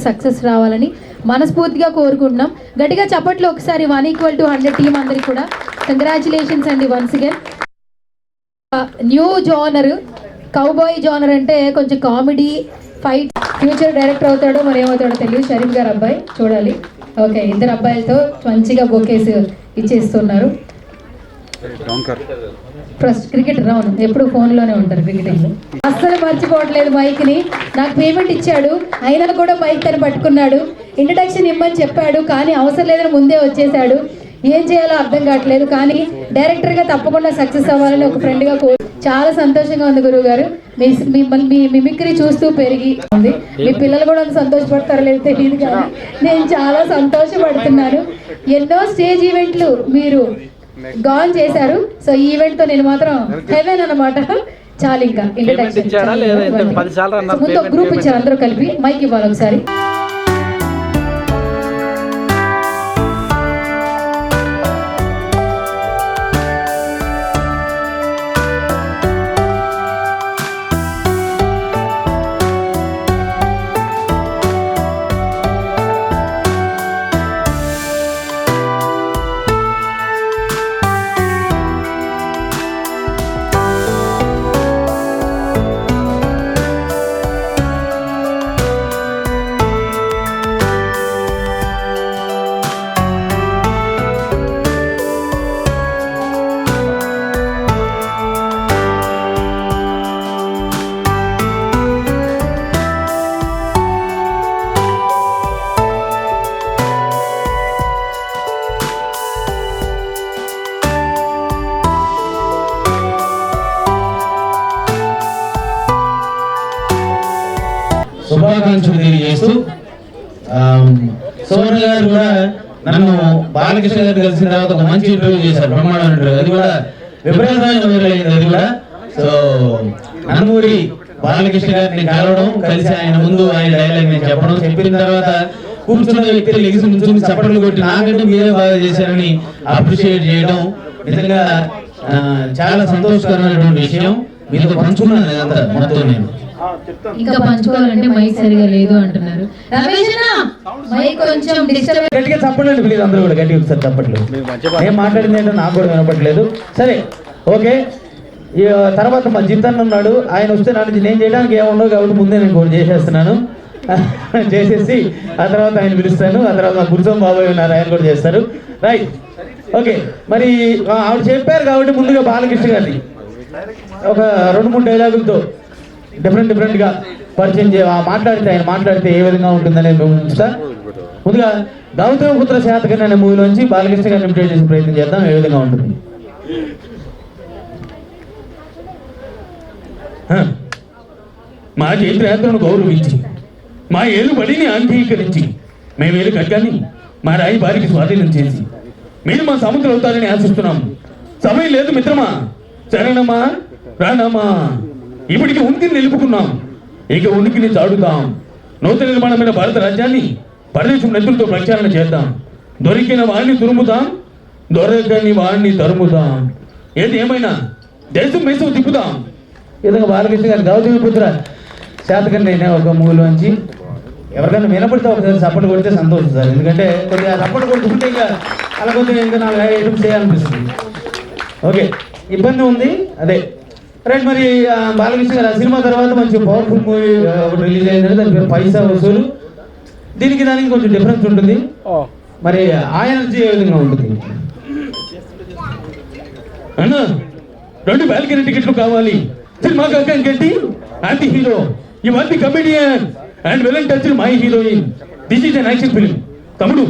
Success రావాలని మనస్ఫూర్తిగా కోరుకుంటున్నాం. గట్టిగా చప్పట్లు ఒకసారి 1=100 టీం అందరికి కూడా కంగ్రాచులేషన్స్ అండి once again. New genre cowboy genre అంటే కొంచెం కామెడీ ఫైట్. ఫ్యూచర్ డైరెక్టర్ అవుతాడో మరి ఏమవుతాడో తెలియదు. షరీఫ్ గారు అబ్బాయి చూడాలి. ఓకే, ఇద్దరు అబ్బాయిలతో మంచిగా బొకేస్ ఇచ్చేస్తున్నారు. క్రికెట్ రౌండ్ ఎప్పుడు ఫోన్లోనే ఉంటారు క్రికెటింగ్. అస్సలు మర్చిపోవట్లేదు మైక్ని. నాకు పేమెంట్ ఇచ్చాడు అయినా కూడా మైక్ తను పట్టుకున్నాడు. ఇంట్రడక్షన్ ఇమ్మని చెప్పాడు కానీ అవసరం లేదని ముందే వచ్చేసాడు. ఏం చేయాలో అర్థం కావట్లేదు. కానీ డైరెక్టర్గా తప్పకుండా సక్సెస్ అవ్వాలని ఒక ఫ్రెండ్గా చాలా సంతోషంగా ఉంది గురువు గారు. మీ మిమిక్రీ చూస్తూ పెరిగి ఉంది. మీ పిల్లలు కూడా సంతోషపడతారో లేదు తెలియదు కానీ నేను చాలా సంతోషపడుతున్నాను. ఎన్నో స్టేజ్ ఈవెంట్లు మీరు గాన్ చేశారు. సో ఈ ఈవెంట్ తో నేను మాత్రం హెవెన్ అన్నమాట. చాలు ఇంకా ఇంట్రడక్షన్ ముందు ఒక గ్రూప్ ఇచ్చారు అందరూ కలిపి. మైక్ ఇవ్వాలి ఒకసారి. శుభాకాంక్షలు తెలియజేస్తూ సోమన్ గారు కూడా నన్ను బాలకృష్ణ గారు కలిసిన తర్వాత ఒక మంచి ఇంటర్వ్యూ చేశారు, బ్రహ్మాండ ఇంటర్వ్యూ. అది కూడా విపరీతమైన వైరల్. అది కూడా సో నందమూరి బాలకృష్ణ గారిని కలవడం, కలిసి ఆయన ముందు ఆయన డైలాగ్ నేను చెప్పడం, చెప్పిన తర్వాత కూర్చున్న వ్యక్తులు లెగిసి నుంచుని చప్పట్లు కొట్టి నాకంటే మీరే బాగా చేశారని అప్రిషియేట్ చేయడం నిజంగా చాలా సంతోషకరమైనటువంటి విషయం. మీతో పంచుకున్నాను ఇదంతా మొత్తం. నేను ఇంకా పంచుకోవాలంటే మైక్ సరిగా లేదు అంటున్నారు. మైక్ కొంచెం డిస్టర్బ్. గట్టిగా చప్పట్లేదు ప్లీజ్, అందరూ కూడా గట్టిగా ఒకసారి చప్పట్లు. ఏం మాట్లాడింది ఏంటో నాకు కూడా వినపట్లేదు. సరే ఓకే. ఈ తర్వాత మా జితన్ ఉన్నాడు, ఆయన వస్తే నాకు నేను చేయడానికి ఏముండవు కాబట్టి ముందే నేను కూడా చేసేస్తున్నాను. చేసేసి ఆ తర్వాత ఆయన పిలుస్తాను. ఆ తర్వాత మా గురుజం బాబాయ్ ఉన్నారు, ఆయన కూడా చేస్తారు. Right okay. మరి ఆవిడ చెప్పారు కాబట్టి ముందుగా బాలకృష్ణ గారిని ఒక 2-3 డైలాగులతో డిఫరెంట్గా పరిచయం మాట్లాడితే ఆయన మాట్లాడితే ఏ విధంగా ఉంటుందని ఉంచుతా. ముందుగా గౌతమపుత్ర శాతకర్ణి అనే మూవీలోంచి బాలకృష్ణ గారిని ఇమిటేట్ చేసే ప్రయత్నం చేద్దాం. ఏ విధంగా ఉంటుంది? మా చైత్రయాత్రను గౌరవించి మా ఏలుబడిని అంగీకరించి మేమేలు కట్టాన్ని మా రాయి బారికి స్వాధీనం చేసి మీరు మా సముద్రం అవుతారని ఆశిస్తున్నాము. సమయం లేదు మిత్రమా, చరణమా ప్రాణమా. ఇప్పటికి ఉనికిని నిలుపుకున్నాం, ఇక ఉనికిని చాడుతాం. నూతన నిర్మాణమైన భారత రాజ్యాన్ని పరదేశం నెత్తులతో ప్రచారణ చేద్దాం. దొరికిన వాడిని తురుముతాం, దొరకని వాడిని తరుముతాం. ఏది ఏమైనా దేశం మేసం తిప్పుతాం. ఈ విధంగా బాలకృష్ణ గారు గౌతమిపుత్ర శాతకర్ణి అయినా ఒక మూలోంచి ఎవరికైనా వినపడితే ఒకసారి సపోర్ట్ కొడితే సంతోషిస్తారు. ఎందుకంటే కొద్దిగా సపోర్ట్ కొట్టుకుంటే ఇంకా అలా కొద్దిగా ఇంకా 4 ఐటమ్స్ చేయాలనిపిస్తుంది. ఓకే, ఇబ్బంది ఉంది అదే రైట్. మరి బాలకృష్ణ గారు ఆ సినిమా తర్వాత మంచి పవర్ఫుల్ మూవీ ఒకటి రిలీజ్ అయిందంటే దాని పేరు పైసా వసూలు. దీనికి దానికి కొంచెం డిఫరెన్స్ ఉంటుంది. మరి ఆ ఎనర్జీ ఏ విధంగా ఉంటుంది అన్నా? 2 బాల్కనీ టికెట్లు కావాలి. సినిమా గట్టి anti hero, you are the comedian and villain touch my heroine. This is an action film. తమ్ముడు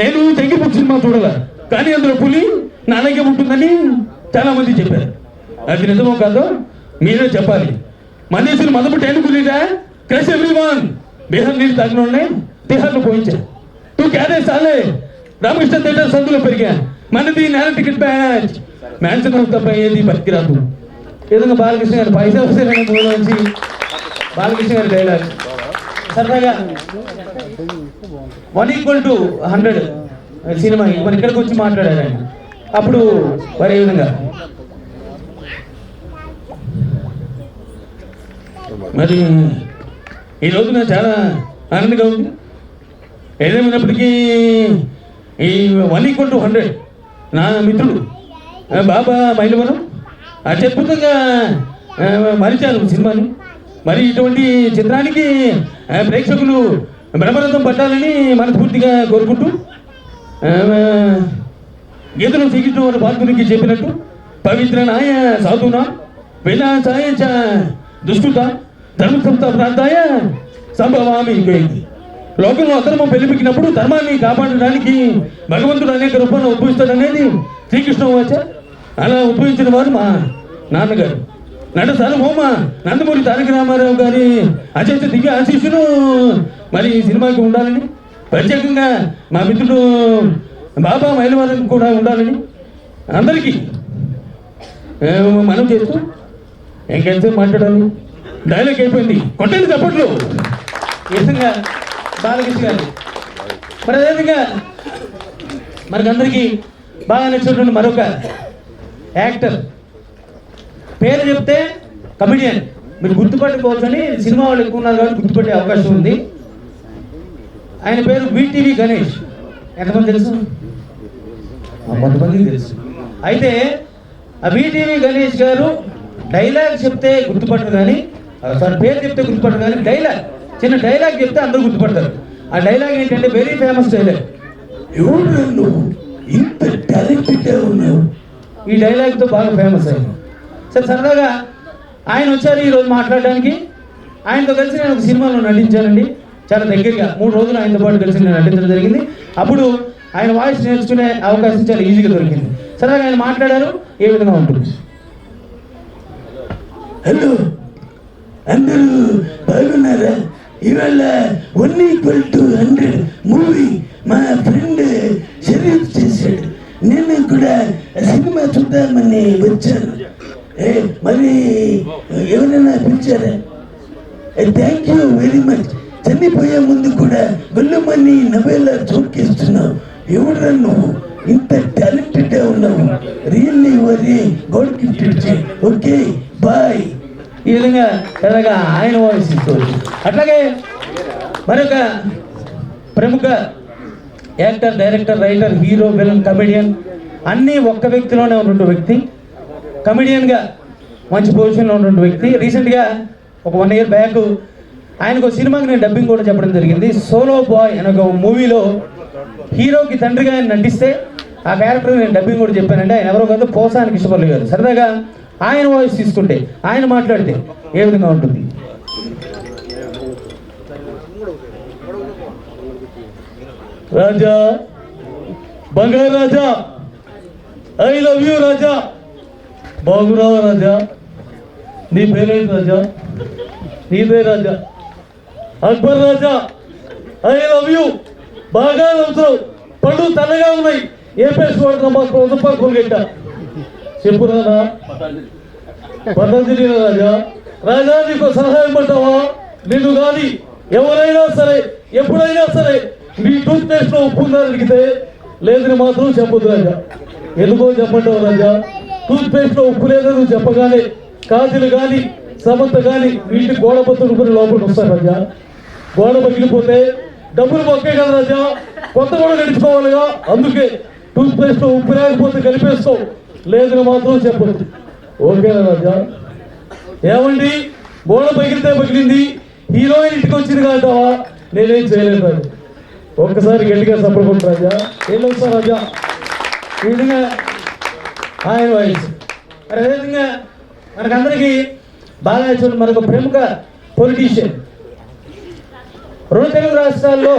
నేను తెంగిపోతు సినిమా చూడాల, కానీ అందులో పులి నాలాగే ఉంటుందని చాలా మంది చెప్పారు. అది నిజమో కాదో మీరే చెప్పాలి. మన దేశంలో మొదటి ఎన్నుకునేదా క్రష్ ఎవ్రీవన్. బీహార్ నీళ్ళు తాగిన వాళ్ళని బీహార్లో పోయించారు. 2 క్యారేజ్ సాలే రామకృష్ణ థియేటర్ సందులో పెరిగా. మనది నేల టికెట్ బ్యాచ్ మ్యాన్షన్ తప్ప ఏది పనికిరాదు. ఈ విధంగా బాలకృష్ణ గారు పైసా వస్తారనే మూలోంచి బాలకృష్ణ గారి డైలాగ్ సరదాగా 1=100 సినిమా మన ఇక్కడికి వచ్చి మాట్లాడారు ఆయన. అప్పుడు మరి ఏ విధంగా మరి ఈ రోజున చాలా ఆనందంగా ఉంది. ఏదేమైనప్పటికీ ఈ 1:100 నా మిత్రుడు బాబా మైలవరం అత్యద్భుతంగా మరిచారు సినిమాని. మరి ఇటువంటి చిత్రానికి ప్రేక్షకులు బ్రహ్మరథం పట్టాలని మనస్ఫూర్తిగా కోరుకుంటూ గీతలో శ్రీకృష్ణ వారి పాత్రునికి చెప్పినట్టు పవిత్ర నాయ సాధునా విలాసాయ చ దుష్కృత ధర్మ సంస్థాపనార్థాయ సంభవామి. లోకంలో అధర్మం పెళ్లిపికినప్పుడు ధర్మాన్ని కాపాడడానికి భగవంతుడు అనేక రూపాల్లో ఉద్భవిస్తాడనేది శ్రీకృష్ణ వాచ. అలా ఉద్భవించిన వారు మా నాన్నగారు నట సార్వభౌమ నందమూరి తారక రామారావు గారి అచేత దివ్య ఆశీస్సును మరి ఈ సినిమాకి ఉండాలని, ప్రత్యేకంగా మా మిత్రుడు బాబా మైలవరం కూడా ఉండాలని అందరికీ మనం చేస్తూ ఇంకెంతసేపు మాట్లాడాలి. డైలాగ్ అయిపోయింది, కొట్టండి చప్పట్లు. ఈ విధంగా బాలకృష్ణ గారు. మరి అదేవిధంగా మనకందరికీ బాగా నచ్చినటువంటి మరొక యాక్టర్ పేరు చెప్తే కమెడియన్, మీరు గుర్తుపట్టుకోవచ్చని సినిమా వాళ్ళు ఎక్కువ ఉన్నారు కాబట్టి గుర్తుపట్టే అవకాశం ఉంది. ఆయన పేరు వీటీవీ గణేష్. ఎంతమంది తెలుసు? కొంతమందికి తెలుసు. అయితే ఆ వీటీవీ గణేష్ గారు డైలాగ్ చెప్తే గుర్తుపట్టరు కానీ, సారీ పేరు చెప్తే గుర్తుపట్టరు కానీ డైలాగ్, చిన్న డైలాగ్ చెప్తే అందరూ గుర్తుపడతారు. ఆ డైలాగ్ ఏంటంటే వెరీ ఫేమస్ డైలాగ్. ఎవరు నువ్వు ఇంత టాలెంటెడ్గా ఉన్నావు? ఈ డైలాగ్తో బాగా ఫేమస్ అయింది. సరే, సరదాగా ఆయన వచ్చారు ఈరోజు మాట్లాడడానికి. ఆయనతో కలిసి నేను ఒక సినిమాలో నటించానండి. చాలా దగ్గరగా 3 రోజులు ఆయనతో పాటు కలిసి నేను నటించడం జరిగింది. అప్పుడు ఆయన వాయిస్ నేర్చుకునే అవకాశం చాలా ఈజీగా దొరికింది. సరదాగా ఆయన మాట్లాడారు, ఏ విధంగా ఉంటుంది. హలో, అందరూ బాగున్నారా? ఇవాళ 1:100 మూవీ మా ఫ్రెండ్ షరీఫ్ చేశాడు. నేను కూడా సినిమా చూద్దామని వచ్చాను. మరి ఎవరైనా పిలిచారా? Thank you very much. చనిపోయే ముందు కూడా గొల్లమని నవేలా చోకేస్తున్నావు. ఎవరా నువ్వు ఇంత టాలెంటెడ్గా ఉన్నావు? Really very god gifted. Okay bye. ఈ విధంగా పెద్దగా ఆయన వాయిస్ ఇస్తుంది. అట్లాగే మరొక ప్రముఖ actor, director, writer, hero, villain, comedian అన్నీ ఒక్క వ్యక్తిలోనే ఉన్నటువంటి వ్యక్తి. కమెడియన్గా మంచి పొజిషన్లో ఉన్నటువంటి వ్యక్తి. రీసెంట్గా ఒక 1 year బ్యాక్ ఆయనకు ఒక సినిమాకి నేను డబ్బింగ్ కూడా చెప్పడం జరిగింది. సోలో బాయ్ అనే ఒక మూవీలో హీరోకి తండ్రిగా ఆయన నటిస్తే ఆ క్యారెక్టర్ నేను డబ్బింగ్ కూడా చెప్పానంటే ఆయన ఎవరో కాదు, పోసానికి ఇష్టపడలే గారు. సరదాగా ఆయన వాయిస్ తీసుకుంటే, ఆయన మాట్లాడితే ఏ విధంగా ఉంటుంది? రాజా, బంగారు రాజా, ఐ లవ్ యూ రాజా. బాగురావు రాజా, నీ పేరేంటి రాజా? నీ పేరు రాజా. అక్బర్ రాజా, ఐ లవ్ యూ. బాగా నవ్వుతావు, పళ్ళు తెల్లగా ఉన్నాయి. ఏ పేస్ట్ వాడుతున్నా మాకు ఉదపాకులు గట్ట చెప్పు రాజా. పతంజలి రాజా. రాజా, నీకు సహాయం పడ్డావా? నిన్ను కానీ ఎవరైనా సరే ఎప్పుడైనా సరే నీ టూత్ పేస్ట్ లో ఉప్పు ఉందని అడిగితే లేదని మాత్రం చెప్పొద్దు రాజా. ఎందుకో చెప్పంటావు రాజా. టూత్ పేస్ట్ లో ఉప్పు లేదని నువ్వు చెప్పగానే కాజులు కానీ సమంత కానీ వీటి గోడ పత్తులు కూడా లోపలికి వస్తారు రాజా. గోడ పగిలిపోతే డబ్బులు మొక్కే కదా రాజా, కొత్త గోడ గడిచిపోవాలిగా. అందుకే టూత్ పేస్ట్ లో ఉప్పు లేకపోతే కలిపేస్తావు, లేదని మాత్రం చెప్పొద్దు. ఓకేనా రాజా? ఏమండి, గోడ పగిలితే పగిలింది, హీరోయిన్ ఇంటికి వచ్చింది కాదంటావా? నేనేం చేయలేదు రాజా. ఒక్కసారి గట్టిగా సపోర్ట్ రాజా. ఏం వస్తా రాజా? ఈ విధంగా ఆయన వాయిస్. మరి అదేవిధంగా మనకందరికీ బాగా నచ్చిన మరొక ప్రముఖ పొలిటీషియన్, 2 తెలుగు రాష్ట్రాల్లో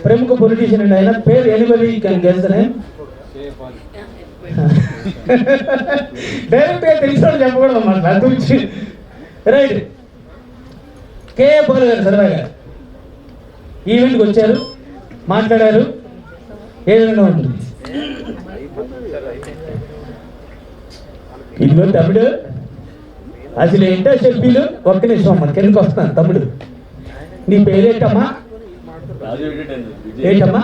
ప్రముఖ పొలిటీషియన్ అండి. ఆయన పేరు ఎనిబడి కానీ గెలుస్తానే డైరెక్ట్గా తెలిసిన చెప్పకూడదు అన్నమాట. నా గురించి రైట్. కేఏ పాల్ గారు సరదాగా ఈవెంట్కి వచ్చారు, మాట్లాడారు. ఏ విధంగా ఉంటుంది? ఇదిగో తమ్ముడు, అసలు ఏంటో చెప్పీలు. ఒక్క నిమిషం అమ్మ, కిందకి వస్తున్నాను. తమ్ముడు, నీ పేరేంటమ్మా? ఏంటమ్మా?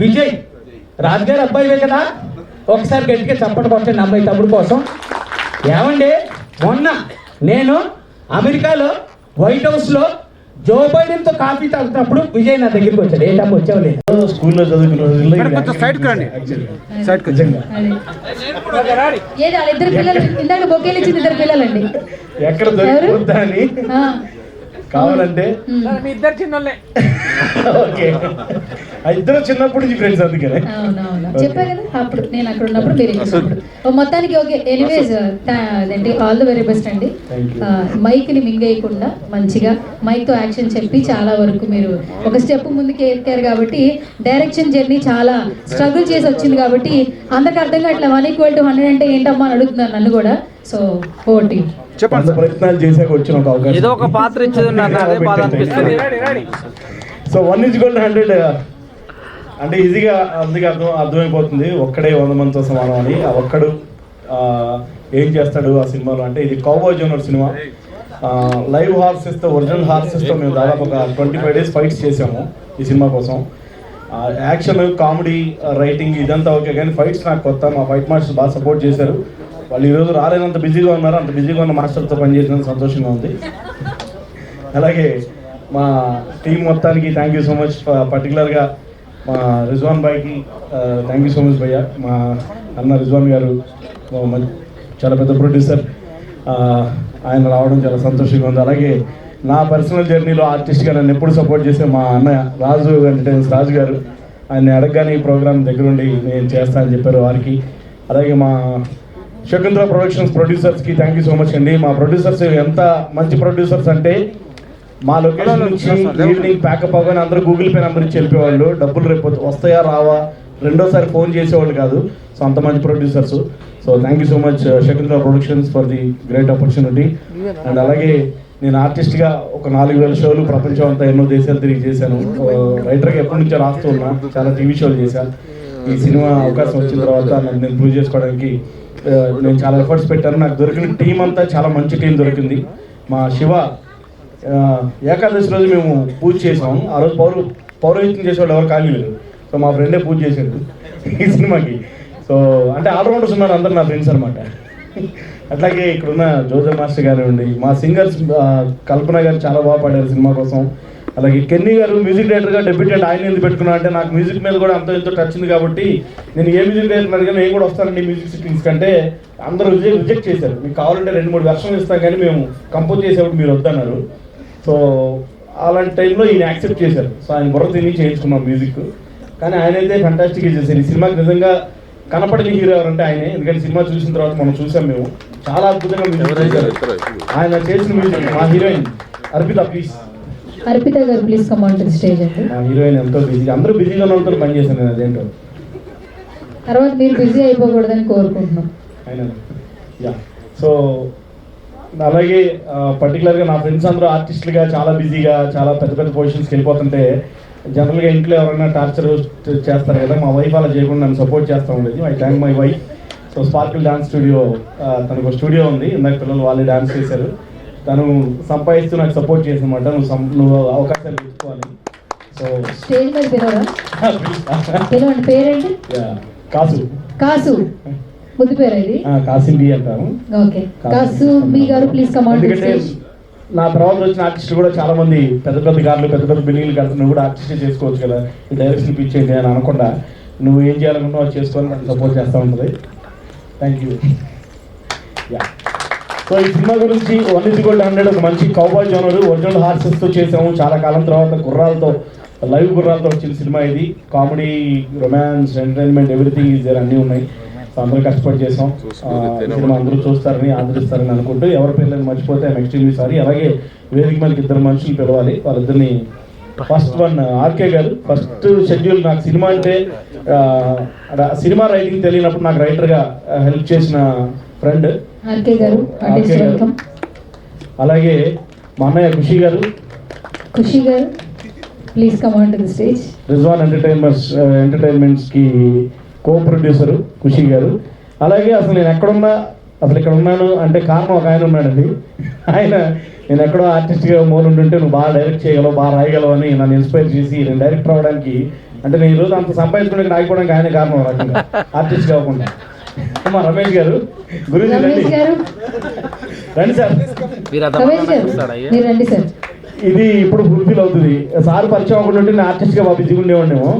విజయ్. రాజుగారు అబ్బాయివే కదా? ఒకసారి గట్టిగా చప్పట కొట్టండి అమ్మాయి తమ్ముడు కోసం. ఏమండి, మొన్న నేను అమెరికాలో వైట్ హౌస్లో జో బైడెన్ తో కాఫీ తాగుతున్నప్పుడు విజయ్ నా దగ్గరికి వచ్చాడు. ఏంటమ్మా వచ్చావు లేదు? స్కూల్లో చదువుకున్న రోజుల్లో అదే. ఏది వాళ్ళిద్దరు పిల్లలు ఇందాక బొకేలు ఇచ్చింది ఇద్దరు పిల్లలండి. ఎక్కడ దొరుకుతుందా అని ఆ, కావాలంటే మీ ఇద్దరు చిన్నోళ్ళే. ఓకే, ఆ ఇద్దరు చిన్నప్పుడు నుంచి ఫ్రెండ్స్ అందుకనే. అవునవును చెప్పా కదా అప్పుడు నేను అక్కడ ఉన్నప్పుడు మీరు వెళ్ళినప్పుడు. ఓ, మొత్తానికి ఓకే. ఎనీవేస్ అదేంటి ఆల్ ది వెరీ బెస్ట్ అండి. మైక్ని మింగేయకుండా మంచిగా మైక్తో యాక్షన్ చెప్పి చాలా వరకు మీరు ఒక స్టెప్ ముందుకు ఎక్కారు కాబట్టి డైరెక్షన్ జర్నీ చాలా స్ట్రగుల్ చేసి వచ్చింది కాబట్టి అందరికి అర్థం కావట్లేదు 1=100 అంటే ఏంటమ్మా అని అడుగుతున్నారు నన్ను కూడా. సో ఓటీ చెప్పండి, ప్రయత్నాలు చేశాక వచ్చిన ఒక అవకాశం. ఏదో ఒక పాత్ర ఇచ్చేది నాకు అదే బాధ అనిపిస్తుంది. సో 1=100 అంటే ఈజీగా అందుకే అర్థమైపోతుంది. ఒక్కడే 100 మందితో సమానం అని. ఆ ఒక్కడు ఏం చేస్తాడు ఆ సినిమాలో అంటే, ఇది కౌబాయ్ జోనర్ సినిమా. లైవ్ హార్సెస్తో, ఒరిజినల్ హార్సెస్తో మేము దాదాపు ఒక 25 days ఫైట్స్ చేసాము ఈ సినిమా కోసం. యాక్షన్, కామెడీ, రైటింగ్ ఇదంతా ఓకే, కానీ ఫైట్స్ నాకు కొత్త. మా ఫైట్ మాస్టర్స్ బాగా సపోర్ట్ చేశారు. వాళ్ళు ఈరోజు రాలేనంత బిజీగా ఉన్నారు. అంత బిజీగా ఉన్న మాస్టర్తో పనిచేసినందుకు సంతోషంగా ఉంది. అలాగే మా టీం మొత్తానికి థ్యాంక్ యూ సో మచ్. పర్టికులర్గా మా రిజ్వాన్ భాయ్కి థ్యాంక్ యూ సో మచ్ భయ్య. మా అన్న రిజ్వాన్ గారు చాలా పెద్ద ప్రొడ్యూసర్, ఆయన రావడం చాలా సంతోషంగా ఉంది. అలాగే నా పర్సనల్ జర్నీలో ఆర్టిస్ట్గా నన్ను ఎప్పుడు సపోర్ట్ చేసే మా అన్న రాజు ఎంటర్టైన్స్ రాజు గారు, ఆయన అడగగానే ఈ ప్రోగ్రామ్ దగ్గరుండి నేను చేస్తానని చెప్పారు వారికి. అలాగే మా శకుంతల ప్రొడక్షన్స్ ప్రొడ్యూసర్స్కి థ్యాంక్ యూ సో మచ్ అండి. మా ప్రొడ్యూసర్స్ ఎంత మంచి ప్రొడ్యూసర్స్ అంటే, మా లొకేషన్ నుంచి ఈవినింగ్ ప్యాకప్ అవ్వగానే అందరూ గూగుల్ పే నెంబర్ ఇచ్చి వెళ్ళిపోయేవాళ్ళు. డబ్బులు రేపు వస్తాయా రావా రెండోసారి ఫోన్ చేసేవాళ్ళు కాదు. సో అంత మంచి producers. So thank you so much Shakuntala productions for the great opportunity. And అలాగే నేను ఆర్టిస్ట్గా ఒక 4000 షోలు ప్రపంచం అంతా ఎన్నో దేశాలు తిరిగి చేశాను. రైటర్గా ఎప్పటి నుంచో రాస్తూ ఉన్నా, చాలా టీవీ షోలు చేశాను. ఈ సినిమా అవకాశం వచ్చిన తర్వాత నన్ను నేను ప్రూవ్ చేసుకోవడానికి నేను చాలా ఎఫర్ట్స్ పెట్టాను. నాకు దొరికిన టీం అంతా చాలా మంచి టీం దొరికింది. మా శివ ఏకాదశి రోజు మేము పూజ చేసాము. ఆ రోజు పౌరోహిత్యం చేసేవాళ్ళు ఎవరు ఖాళీ లేరు. సో మా ఫ్రెండే పూజ చేశాడు ఈ సినిమాకి. సో అంటే ఆల్రౌండర్స్ ఉన్నారు అందరు నా ఫ్రెండ్స్ అనమాట. అట్లాగే ఇక్కడున్న జోజర్ మాస్టర్ గారు, మా సింగర్స్ కల్పన గారు చాలా బాగా పాడారు సినిమా కోసం. అలాగే కెన్నీ గారు మ్యూజిక్ డైరెక్టర్గా డెబ్యూటెంట్, ఆయన ఎందుకు పెట్టుకున్నా అంటే నాకు మ్యూజిక్ మీద కూడా అంత ఎంతో టచ్ ఉంది కాబట్టి నేను ఏ మ్యూజిక్ డైరెక్టర్ అడిగినా నేను కూడా వస్తానండి మ్యూజిక్ సిట్టింగ్స్ కంటే. అందరూ రిజెక్ట్ చేశారు. మీకు కావాలంటే 2-3 వెర్షన్లు ఇస్తాం కానీ మేము కంపోజ్ చేసేప్పుడు మీరు వద్దన్నారు. సో అలాంటి టైంలో ఈయన యాక్సెప్ట్ చేశారు. సో ఆయన బుర్ర తిని చేయించుకున్నాం మ్యూజిక్. కానీ ఆయన అయితే ఫంటాస్టిక్గా చేశారు. ఈ సినిమాకి నిజంగా కనపడని హీరో ఎవరంటే ఆయనే. ఎందుకంటే సినిమా చూసిన తర్వాత మనం చూసాం, మేము చాలా అద్భుతంగా మ్యూజిక్ చేశారు. ఆయన చేసిన మ్యూజిక్ మా హీరోయిన్ అర్పిత, ప్లీజ్ అర్పిత గారు please come on to the stage అండి. మా హీరోయిన్ ఎంతో బిజీ, అందరూ బిజీగా ఉన్నంత పని చేశాను నేను. అదేంటో తర్వాత మీరు బిజీ అయిపోకూడదని కోరుకుంటున్నాం. అయినా యా. సో అలాగే పర్టికులర్గా నా ఫ్రెండ్స్ అందరూ ఆర్టిస్టులుగా చాలా బిజీగా చాలా పెద్ద పెద్ద పొజిషన్స్కి వెళ్ళిపోతుంటే జనరల్గా ఇంట్లో ఎవరైనా టార్చర్ చేస్తారు కదా, మా వైఫ్ అలా చేయకుండా నన్ను సపోర్ట్ చేస్తూ ఉండేది. I thank my wife. So sparkle dance studio, తనకు స్టూడియో ఉంది. ఇందాక పిల్లలు వాళ్ళే డాన్స్ చేశారు. తను సంపాదిస్తూ నాకు సపోర్ట్ చేసినమాట. నువ్వు అవకాశాలు తీసుకోవాలి. సో స్టేజ్ మీద పిలవరా? పిలవండి. పేరేంటి? కాసు. కాసు ముద్దు పేరు ఇది? కాసింబి అంటాను. ఓకే, కాసు మీ గారు please come on to the ఎందుకంటే స్టేజ్. నా తర్వాత వచ్చిన ఆర్టిస్టులు కూడా చాలా మంది పెద్ద పెద్ద కార్లు, పెద్ద పెద్ద బిల్డింగ్లు కడుతున్నా కూడా ఆర్టిస్టే చేసుకోవచ్చు కదా, ఈ డైరెక్షన్ పిచ్చేయండి అని అనకుండా నువ్వు ఏం చేయాలనుకున్నావు అది చేసుకొని నాకు సపోర్ట్ చేస్తూ ఉంటుంది. Thank you. యా. సో ఈ సినిమా గురించి 1:100 ఒక మంచి కౌబాయ్ జోనర్, ఒరిజినల్ హార్సెస్తో చేసాము. చాలా కాలం తర్వాత గుర్రాలతో, లైవ్ గుర్రాలతో వచ్చిన సినిమా ఇది. Comedy, romance, entertainment everything is there, అన్నీ ఉన్నాయి. సో అందరూ కష్టపడి చేసాం. సినిమా అందరూ చూస్తారని, ఆదరిస్తారని అనుకుంటూ ఎవరి పేర్లను మర్చిపోతే ఐఎమ్ ఎక్స్ట్రీమ్లీ సారీ. అలాగే వేదిక మనకి 2 మనుషులు పిలవాలి. వాళ్ళిద్దరిని ఫస్ట్ వన్ ఆర్కే గారు. ఫస్ట్ షెడ్యూల్ నాకు సినిమా అంటే సినిమా రైటింగ్ తెలియనప్పుడు నాకు రైటర్గా హెల్ప్ చేసిన ఫ్రెండ్ ఆర్కే గారు. అలాగే మా అన్నయ్య ఖుషి గారు. ఖుషి గారు please come on to the stage. Rizwan ఎంటర్టైన్మెంట్స్కి కో ప్రొడ్యూసరు ఖుషి గారు. అలాగే అసలు నేను ఎక్కడున్నా, అసలు ఇక్కడ ఉన్నాను అంటే కారణం ఒక ఆయన ఉన్నాడండి. ఆయన నేను ఎక్కడో ఆర్టిస్ట్గా ఉంటుంటే నువ్వు బాగా డైరెక్ట్ చేయగలవు, బాగా రాయగలవు అని నన్ను ఇన్స్పైర్ చేసి నేను డైరెక్టర్ అవ్వడానికి, అంటే నేను ఈరోజు అంత సంపాదించుకోవడానికి రాయకపోవడానికి ఆయన కారణం రకంగా, ఆర్టిస్ట్ కాకుండా. మా రమేష్ గారు, గురించి రండి రమేష్ గారు, రండి సార్. రమేష్ గారు మీరు రండి సార్. ఇది ఇప్పుడు ఫుల్ఫిల్ అవుతుంది. సార్ పరిచయం అవ్వకుండా ఉంటే నేను ఆర్టిస్ట్గా బాగా బిజీగా ఉండేవాడినేమో.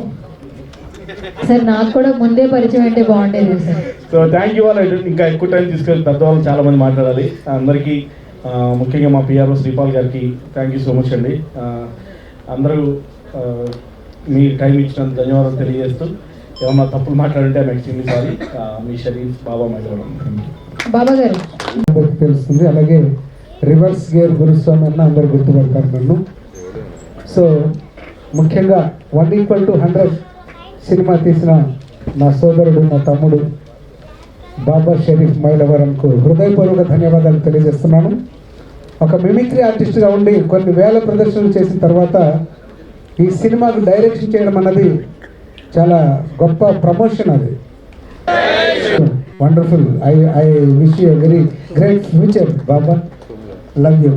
సార్ నాకు కూడా ముందే పరిచయం అంటే బాగుండేది సార్. సో థ్యాంక్ యూ వాళ్ళు. ఇంకా ఎక్కువ టైం తీసుకెళ్ళి పెద్దవాళ్ళు చాలా మంది మాట్లాడాలి. అందరికీ ముఖ్యంగా మా పిఆర్ఓ శ్రీపాల్ గారికి థ్యాంక్ యూ సో మచ్ అండి. అందరూ మీ టైం ఇచ్చినందుకు ధన్యవాదాలు తెలియజేస్తూ, ఏమన్నా తప్పులు మాట్లాడుంటే ఐఎమ్ ఎక్స్ట్రీమ్లీ సారీ. మీ షరీఫ్ బాబా మాట్లాడడం. బాబా గారు అందరికి తెలుస్తుంది. అలాగే రివర్స్ గేర్ గురుస్వామి అన్న అందరు గుర్తుపడతారు నన్ను. సో ముఖ్యంగా 1=100 సినిమా తీసిన నా సోదరుడు, నా తమ్ముడు బాబా షరీఫ్ మైలవరంకు హృదయపూర్వక ధన్యవాదాలు తెలియజేస్తున్నాను. ఒక మిమిక్రీ ఆర్టిస్ట్గా ఉండి కొన్ని వేల ప్రదర్శనలు చేసిన తర్వాత ఈ సినిమాకు డైరెక్షన్ చేయడం అన్నది చాలా గొప్ప ప్రమోషన్. అది wonderful. I wish you very great future Baba. Love you.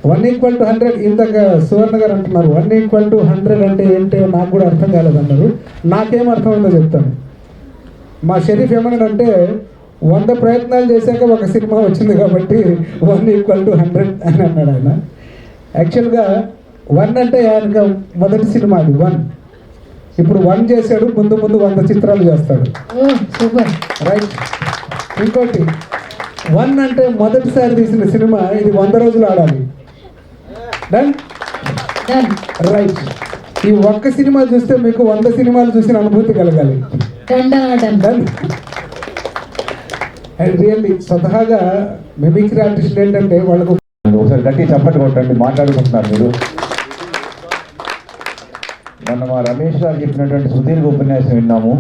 1=100 ఇంతక సువర్ణ గారు అంటున్నారు 1=100 అంటే ఏంటో నాకు కూడా అర్థం కాలేదన్నారు. నాకేం అర్థం ఉందో చెప్తాను. మా షరీఫ్ ఏమన్నాడంటే 100 ప్రయత్నాలు చేశాక ఒక సినిమా వచ్చింది కాబట్టి 1=100 అని అన్నాడు ఆయన. యాక్చువల్గా 1 అంటే ఆయనకు మొదటి సినిమా అది 1. ఇప్పుడు 1 చేశాడు, ముందు 100 చిత్రాలు చేస్తాడు. సూపర్. రైట్. ఇంకోటి 1 అంటే మొదటిసారి తీసిన సినిమా, ఇది 100 రోజులు ఆడాలి. డన్. రైట్. ఈ ఒక్క సినిమా చూస్తే మీకు 100 సినిమాలు చూసిన అనుభూతి కలగాలి. డన్. అండ్ రియల్లీ స్వతహాగా మిమిక్రీ ఆర్టిస్ట్ ఏంటంటే వాళ్ళకు ఒకసారి గట్టి చప్పట్లు కొట్టండి. మాట్లాడుకుంటున్నారు మీరు. మొన్న మా రమేష్ గారు చెప్పినటువంటి సుదీర్ఘ ఉపన్యాసం విన్నాము.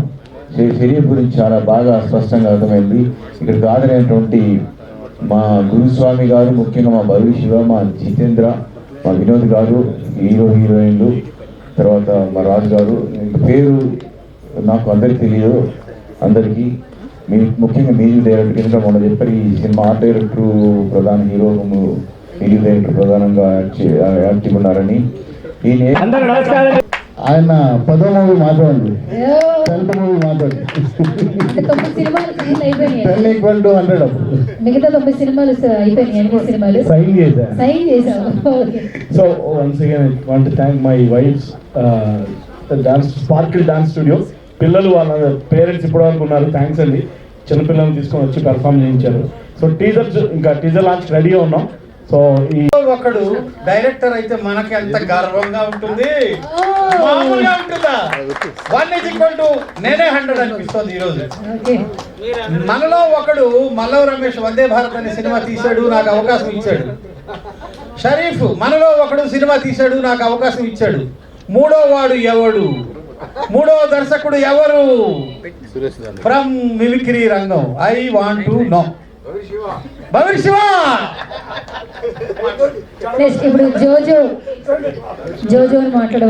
షరీఫ్ గురించి చాలా బాగా స్పష్టంగా అర్థమైంది. ఇక్కడికి హాజరైనటువంటి మా గురుస్వామి గారు, ముఖ్యంగా మా భవిష్య, మా జితేంద్ర, మా వినోద్ గారు, హీరోయిన్లు, తర్వాత మా రాజు గారు, పేరు నాకు అందరికీ తెలియదు. అందరికీ ముఖ్యంగా మ్యూజిక్ డైరెక్టర్ కింద మొన్న చెప్పారు. ఈ సినిమా ఆర్ట్ డైరెక్టర్ ప్రధాన హీరో, మ్యూజిక్ డైరెక్టర్ ప్రధానంగా యాక్టివ్ ఉన్నారని. ఆయన 10వ మూవీ మాట్లాడండి, 10th మూవీ మాట్లాడు. 9 సినిమాలు సైన్ అయిపోయినాయి. 10=100 మిగతా 9 సినిమాలు అయిపోయినాయి. అన్ని సినిమాలు సైన్ చేశావు. So once again I want to thank my wife's dance sparkle dance studio. పిల్లలు వాళ్ళ పేరెంట్స్ ఇప్పటివరకు ఉన్నారు. థ్యాంక్స్ అండి. చిన్నపిల్లల్ని తీసుకొని వచ్చి పెర్ఫామ్ చేయించారు. సో టీజర్ లాంచ్ రెడీగా ఉన్నాం. సో ఈ ఒకడు డైరెక్టర్ అయితే మనకి ఎంత గర్వంగా ఉంటుంది. మామూలుగా ఉంటుందా? 1 నేనే 100 అనిపిస్తుంది ఈరోజు. మనలో ఒకడు మల్లవ రమేష్ వందే భారత్ అనే సినిమా తీశాడు, నాకు అవకాశం ఇచ్చాడు. షరీఫ్ మనలో ఒకడు సినిమా తీశాడు, నాకు అవకాశం ఇచ్చాడు. మూడో వాడు ఎవడు? మూడో దర్శకుడు ఎవరు? ఫ్రమ్ మిమిక్రీ రంగం. I want to know. భవిష్యవా. ఇప్పుడు జోజో అని మాట్లాడ